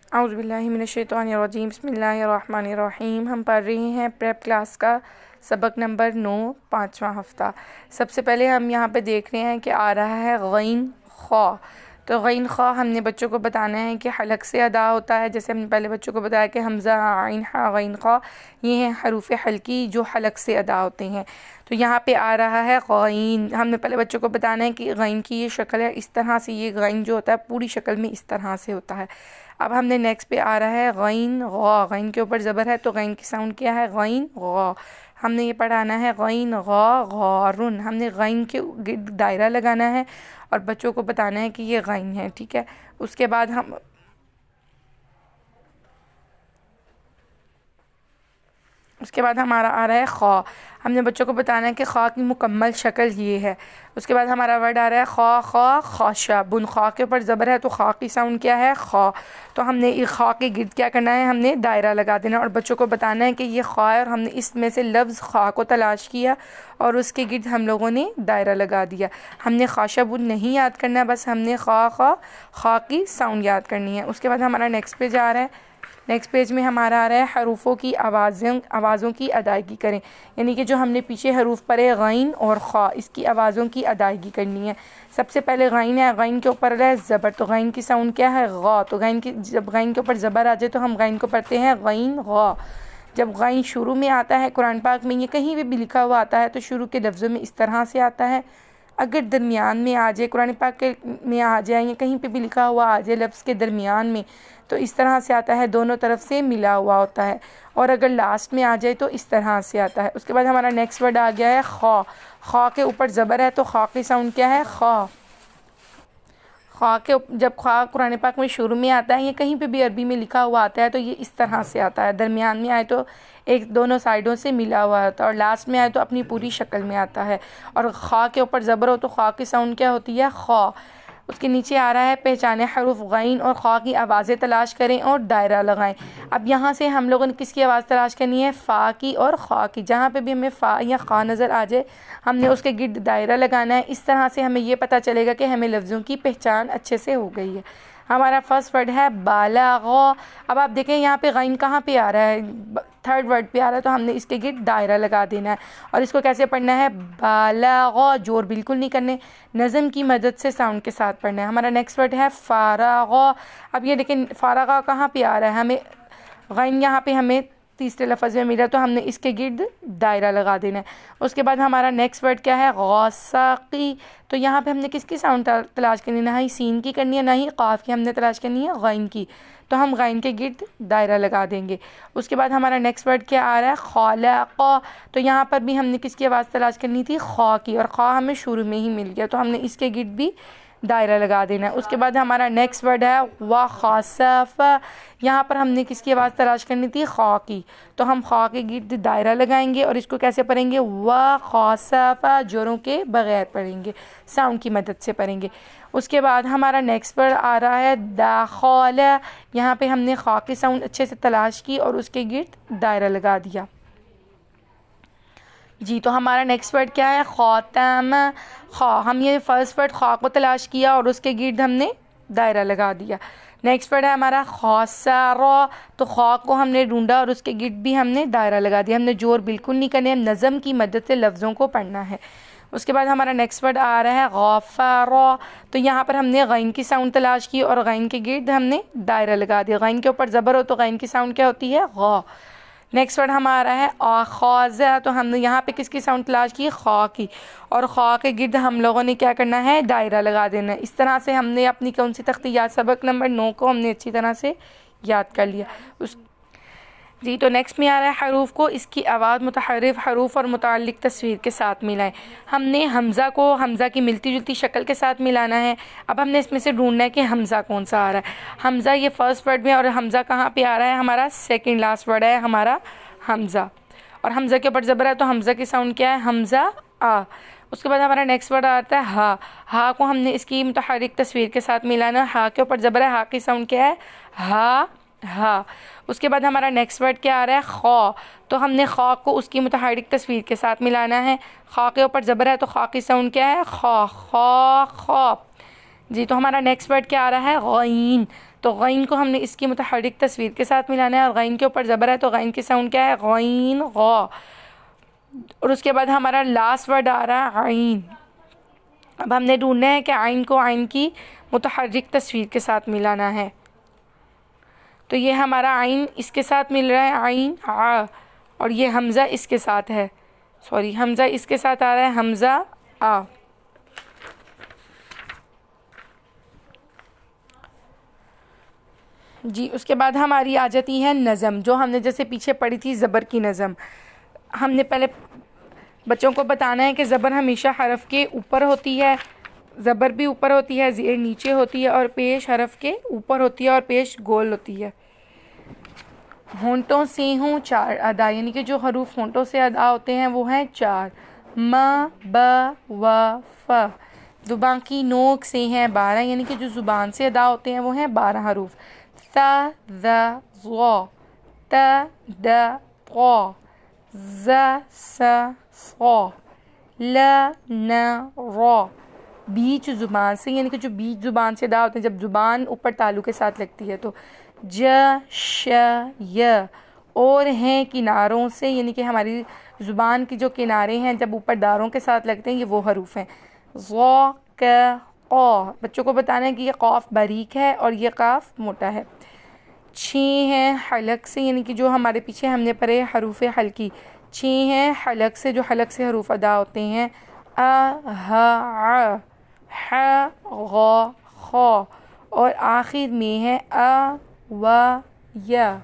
औज़ुबिल्लाहि मिनश्शैतानिर्रजीम बिस्मिल्लाहिर्रहमानिर्रहीम। हम पढ़ रहे हैं प्रेप क्लास का सबक नंबर 9, 5वां हफ़्ता। सबसे पहले हम यहाँ पे देख रहे हैं कि आ रहा है गैन खा। तो गैन खा हमने बच्चों को बताना है कि हलक से अदा होता है। जैसे हमने पहले बच्चों को बताया कि हमज़ा आइन हा गैन खा, ये हैं हरूफ हल्की जो हलक से अदा होते हैं। तो यहाँ पे आ रहा है गैन। हमने पहले बच्चों को बताना है कि गैन की ये शक्ल है, इस तरह से ये गैन जो होता है पूरी शक्ल में इस तरह से होता है। अब हमने नेक्स्ट पे आ रहा है गैन गौ। गैन के ऊपर ज़बर है तो गैन की साउंड क्या है, गैन गौ। हमने ये पढ़ाना है गैन गौ गौरुन। हमने गैन के गिर्द दायरा लगाना है और बच्चों को बताना है कि ये गैन है, ठीक है। उसके बाद हमारा आ रहा है खा। हमने बच्चों को बताना है कि खा की मुकम्मल शक्ल ये है। उसके बाद हमारा वर्ड आ रहा है खा खा खाशा। बुन खा के ऊपर ज़बर है तो खा की साउंड क्या है, खा। तो हमने इस खा के गिर्द क्या करना है, हमने दायरा लगा देना और बच्चों को बताना है कि ये खा है और हमने इसमें से लफ्ज़ खा को तलाश किया और उसके गिर्द हम लोगों ने दायरा लगा दिया। हमने खाशा बुन नहीं याद करना, बस हमने खा की साउंड याद करनी है। उसके बाद हमारा नेक्स्ट पेज आ रहा है। नेक्स्ट पेज में हमारा आ रहा है हरूफों की आवाज़ों की अदायगी करें। यानी कि जो हमने पीछे हरूफ पढ़े गैन और खा, इसकी आवाज़ों की अदायगी करनी है। सबसे पहले गैन है, गैन के ऊपर है ज़बर, तो गैन की साउंड क्या है, गा। तो जब गैन के ऊपर ज़बर आ जाए तो हम गैन को पढ़ते हैं गैन गा। जब गैन शुरू में आता है कुरान पाक में, ये कहीं भी लिखा हुआ आता है तो शुरू के लफ्ज़ों में इस तरह से आता है। अगर दरमियान में आ जाए, कुरान पाक के में आ जाए या कहीं पे भी लिखा हुआ आ जाए लफ्ज़ के दरमियान में, तो इस तरह से आता है, दोनों तरफ से मिला हुआ होता है। और अगर लास्ट में आ जाए तो इस तरह से आता है। उसके बाद हमारा नेक्स्ट वर्ड आ गया है खा। खा के ऊपर ज़बर है तो खा की साउंड क्या है, खा। खा के जब खा कुरान पाक में शुरू में आता है, ये कहीं पे भी अरबी में लिखा हुआ आता है तो ये इस तरह से आता है। दरमियान में आए तो एक दोनों साइडों से मिला हुआ होता है और लास्ट में आए तो अपनी पूरी शक्ल में आता है। और खा के ऊपर ज़बर हो तो खा की साउंड क्या होती है, खा। उसके नीचे आ रहा है पहचाने हरूफ गैन और खा की आवाज़ें तलाश करें और दायरा लगाएं। अब यहाँ से हम लोगों ने किसकी आवाज़ तलाश करनी है, फ़ा की और खा की। जहाँ पे भी हमें फ़ा या खा नज़र आ जाए हमने उसके गिर्द दायरा लगाना है। इस तरह से हमें ये पता चलेगा कि हमें लफ्ज़ों की पहचान अच्छे से हो गई है। हमारा फर्स्ट वर्ड है बालाग़ा। अब आप देखें यहाँ पे गैन कहाँ पे आ रहा है, थर्ड वर्ड पे आ रहा है, तो हमने इसके गिर्द दायरा लगा देना है। और इसको कैसे पढ़ना है, बालाग़ा, जोर बिल्कुल नहीं करने, नज़म की मदद से साउंड के साथ पढ़ना है। हमारा नेक्स्ट वर्ड है फ़ाराग़ा। अब ये लेकिन फ़ाराग़ा कहाँ पे आ रहा है, हमें गैन यहाँ पे हमें तीसरे लफ्ज़ में मिला तो हमने इसके गिर्द दायरा लगा देना है। उसके बाद हमारा नेक्स्ट वर्ड क्या है, गौसाक़ी। तो यहाँ पे हमने किसकी साउंड तलाश करनी है, ना ही सीन की करनी है ना ही क़ाफ़ की, हमने तलाश करनी है गैन की। तो हम गैन के गिर्द दायरा लगा देंगे। उसके बाद हमारा नेक्स्ट वर्ड क्या आ रहा है, ख़ालक़ा। तो यहाँ पर भी हमने किसकी आवाज़ तलाश करनी थी, ख़ा की, और ख़ा हमें शुरू में ही मिल गया तो हमने इसके गिर्द भी दायरा लगा देना है। उसके बाद हमारा नेक्स्ट वर्ड है व ख़ासफ़। यहाँ पर हमने किसकी आवाज़ तलाश करनी थी, ख़ा की, तो हम ख़ा के गिर्द दायरा लगाएंगे और इसको कैसे पढ़ेंगे, व ख़ासफ़, जोरों के बग़ैर पढ़ेंगे, साउंड की मदद से पढ़ेंगे। उसके बाद हमारा नेक्स्ट वर्ड आ रहा है दाख़ल। यहाँ पे हमने ख़ा की साउंड अच्छे से तलाश की और उसके गिर्द दायरा लगा दिया जी। तो हमारा नेक्स्ट वर्ड क्या है, ख़ातम। खा, हम ये फर्स्ट वर्ड खा को तलाश किया और उसके गिर्द हमने दायरा लगा दिया। नेक्स्ट वर्ड है हमारा ख़ासरा। तो खा को हमने ढूंढा और उसके गिर्द भी हमने दायरा लगा दिया। हमने जोर बिल्कुल नहीं करने, हम नज़म की मदद से लफ्ज़ों को पढ़ना है। उसके बाद हमारा नेक्स्ट वर्ड आ रहा है गफ़ारा। तो यहाँ पर हमने गैन की साउंड तलाश की और गैन के गिर्द हमने दायरा लगा दिया। गैन के ऊपर ज़बर हो तो गैन की साउंड क्या होती है, गा। नेक्स्ट वर्ड हमारा है आखाज़ा। तो हमने यहाँ पे किसकी साउंड तलाश की, खा की, और खा के गिर्द हम लोगों ने क्या करना है, दायरा लगा देना है। इस तरह से हमने अपनी कौन सी तख्ती याद, सबक नंबर 9 को हमने अच्छी तरह से याद कर लिया जी। तो नेक्स्ट में आ रहा है हरूफ को इसकी आवाज़ मुतहर्रिफ हरूफ और मुताल्लिक़ तस्वीर के साथ मिलाएं। हमने हमज़ा को हमज़ा की मिलती जुलती शक्ल के साथ मिलाना है। अब हमने इसमें से ढूंढना है कि हमज़ा कौन सा आ रहा है। हमज़ा ये फर्स्ट वर्ड में और हमज़ा कहाँ पे आ रहा है, हमारा सेकंड लास्ट वर्ड है हमारा हमज़ा, और हमज़ा के ऊपर ज़बर है तो हमज़ा की साउंड क्या है, हमज़ा आ। उसके बाद हमारा नेक्स्ट वर्ड आता है हा। हा को हमने इसकी मुतहर्रिक तस्वीर के साथ मिलाना है। हा के ऊपर ज़बर है, हा की साउंड क्या है, हा हा। उसके बाद हमारा नेक्स्ट वर्ड क्या आ रहा है, खा। तो हमने खा को उसकी मुतहर्रिक तस्वीर के साथ मिलाना है। खा के ऊपर ज़बर है तो खा की साउंड क्या है, खा खा खा जी। तो हमारा नेक्स्ट वर्ड क्या आ रहा है, गैन। तो गैन को हमने इसकी मुतहर्रिक तस्वीर के साथ मिलाना है और गैन के ऊपर ज़बर है तो गैन की साउंड क्या है, गैन गौ। और उसके बाद हमारा लास्ट वर्ड आ रहा है आइन। अब हमने ढूंढना है कि आइन को आइन की मुतहर्रिक तस्वीर के साथ मिलाना है। तो ये हमारा आइन इसके साथ मिल रहा है, आइन आ, और ये हमज़ा इसके साथ है, सॉरी हमज़ा इसके साथ आ रहा है, हमज़ा आ। जी उसके बाद हमारी आ जाती है नज़म, जो हमने जैसे पीछे पढ़ी थी ज़बर की नज़म। हमने पहले बच्चों को बताना है कि ज़बर हमेशा हरफ के ऊपर होती है, ज़बर भी ऊपर होती है, ज़ेर नीचे होती है और पेश हरफ के ऊपर होती है और पेश गोल होती है। होंठों से हों चार अदा, यानी कि जो हरूफ होंठों से अदा होते हैं वो हैं चार, म ब व फ। ज़ुबान की नोक से हैं 12, यानी कि जो ज़ुबान से अदा होते हैं वो हैं 12 हरूफ। थ ज़ ज़, त द क़, ज़ स स, ल न र। बीच ज़ुबान से, यानी कि जो बीच ज़ुबान से अदा होते हैं, जब ज़ुबान ऊपर तालु के साथ लगती है तो ज श य। और हैं किनारों से, यानी कि हमारी ज़ुबान की जो किनारे हैं जब ऊपर दारों के साथ लगते हैं, ये वो हरूफ हैं। ज़ क क़। बच्चों को बताना है कि ये क़ाफ बारीक है और ये क़ाफ मोटा है। छे हैं हलक से, यानी कि जो हमारे पीछे हमने पढ़े हरूफ हल्की। छे हैं हलक से, जो हलक से हरूफ अदा होते हैं, अ ह आ, ह ग ख। और आखिर में है अ व य।